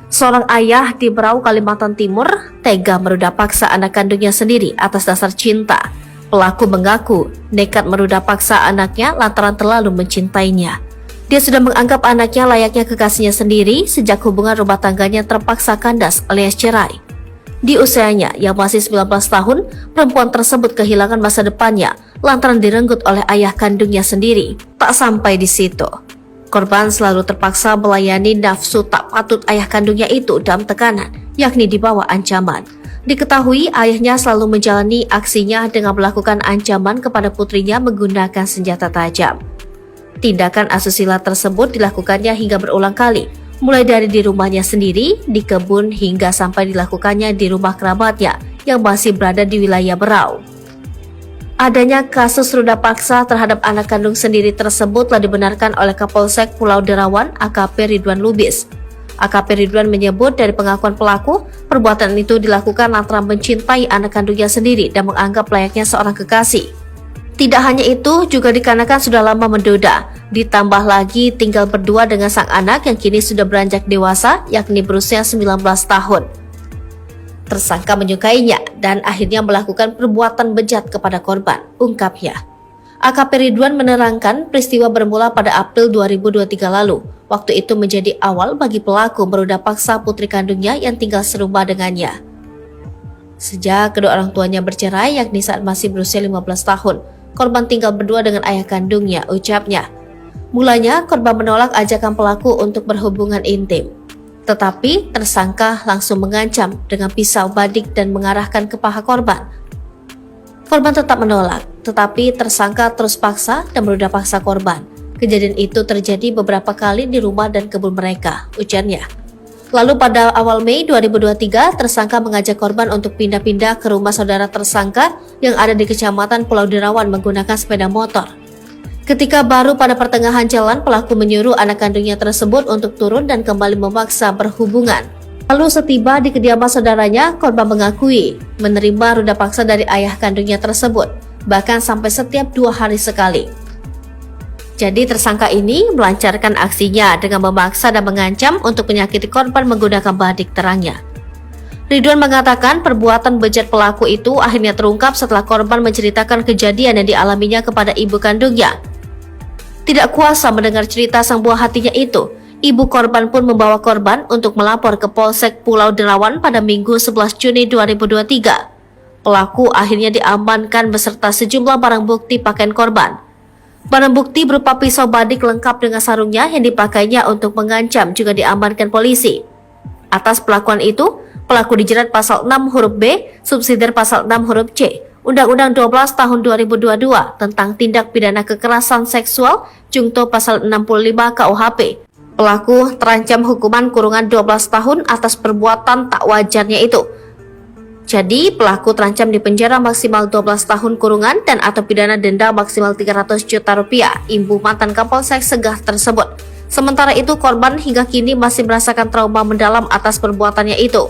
Seorang ayah di Berau, Kalimantan Timur, tega meruda paksa anak kandungnya sendiri atas dasar cinta. Pelaku mengaku nekat meruda paksa anaknya lantaran terlalu mencintainya. Dia sudah menganggap anaknya layaknya kekasihnya sendiri sejak hubungan rumah tangganya terpaksa kandas alias cerai. Di usianya yang masih 19 tahun, perempuan tersebut kehilangan masa depannya lantaran direnggut oleh ayah kandungnya sendiri. Tak sampai di situ, korban selalu terpaksa melayani nafsu tak patut ayah kandungnya itu dalam tekanan, yakni di bawah ancaman. Diketahui ayahnya selalu menjalani aksinya dengan melakukan ancaman kepada putrinya menggunakan senjata tajam. Tindakan asusila tersebut dilakukannya hingga berulang kali, mulai dari di rumahnya sendiri, di kebun, hingga sampai dilakukannya di rumah kerabatnya yang masih berada di wilayah Berau. Adanya kasus ruda paksa terhadap anak kandung sendiri tersebut telah dibenarkan oleh Kapolsek Pulau Derawan AKP Ridwan Lubis. AKP Ridwan menyebut dari pengakuan pelaku, perbuatan itu dilakukan lantaran mencintai anak kandungnya sendiri dan menganggap layaknya seorang kekasih. Tidak hanya itu, juga dikarenakan sudah lama menduda, ditambah lagi tinggal berdua dengan sang anak yang kini sudah beranjak dewasa, yakni berusia 19 tahun. Tersangka menyukainya dan akhirnya melakukan perbuatan bejat kepada korban, ungkapnya. AKP Ridwan menerangkan peristiwa bermula pada April 2023 lalu. Waktu itu menjadi awal bagi pelaku meruda paksa putri kandungnya yang tinggal serumah dengannya. Sejak kedua orang tuanya bercerai, yakni saat masih berusia 15 tahun, korban tinggal berdua dengan ayah kandungnya, ucapnya. Mulanya korban menolak ajakan pelaku untuk berhubungan intim. Tetapi tersangka langsung mengancam dengan pisau badik dan mengarahkan ke paha korban. Korban tetap menolak, tetapi tersangka terus paksa dan meruda paksa korban. Kejadian itu terjadi beberapa kali di rumah dan kebun mereka, ujarnya. Lalu pada awal Mei 2023, tersangka mengajak korban untuk pindah-pindah ke rumah saudara tersangka yang ada di Kecamatan Pulau Derawan menggunakan sepeda motor. Ketika baru pada pertengahan jalan, pelaku menyuruh anak kandungnya tersebut untuk turun dan kembali memaksa berhubungan. Lalu setiba di kediaman saudaranya, korban mengakui menerima ruda paksa dari ayah kandungnya tersebut, bahkan sampai setiap 2 hari sekali. Jadi tersangka ini melancarkan aksinya dengan memaksa dan mengancam untuk menyakiti korban menggunakan badik terangnya. Ridwan mengatakan perbuatan bejat pelaku itu akhirnya terungkap setelah korban menceritakan kejadian yang dialaminya kepada ibu kandungnya. Tidak kuasa mendengar cerita sang buah hatinya itu, ibu korban pun membawa korban untuk melapor ke Polsek Pulau Derawan pada Minggu 11 Juni 2023. Pelaku akhirnya diamankan beserta sejumlah barang bukti pakaian korban. Barang bukti berupa pisau badik lengkap dengan sarungnya yang dipakainya untuk mengancam juga diamankan polisi. Atas pelakuan itu, pelaku dijerat pasal 6 huruf B, subsidiar pasal 6 huruf C, Undang-Undang 12 tahun 2022 tentang tindak pidana kekerasan seksual, Jungto pasal 65 KUHP. Pelaku terancam hukuman kurungan 12 tahun atas perbuatan tak wajarnya itu. Jadi, pelaku terancam di penjara maksimal 12 tahun kurungan dan atau pidana denda maksimal 300 juta rupiah, imbu mantan Kapolsek Segah tersebut. Sementara itu, korban hingga kini masih merasakan trauma mendalam atas perbuatannya itu.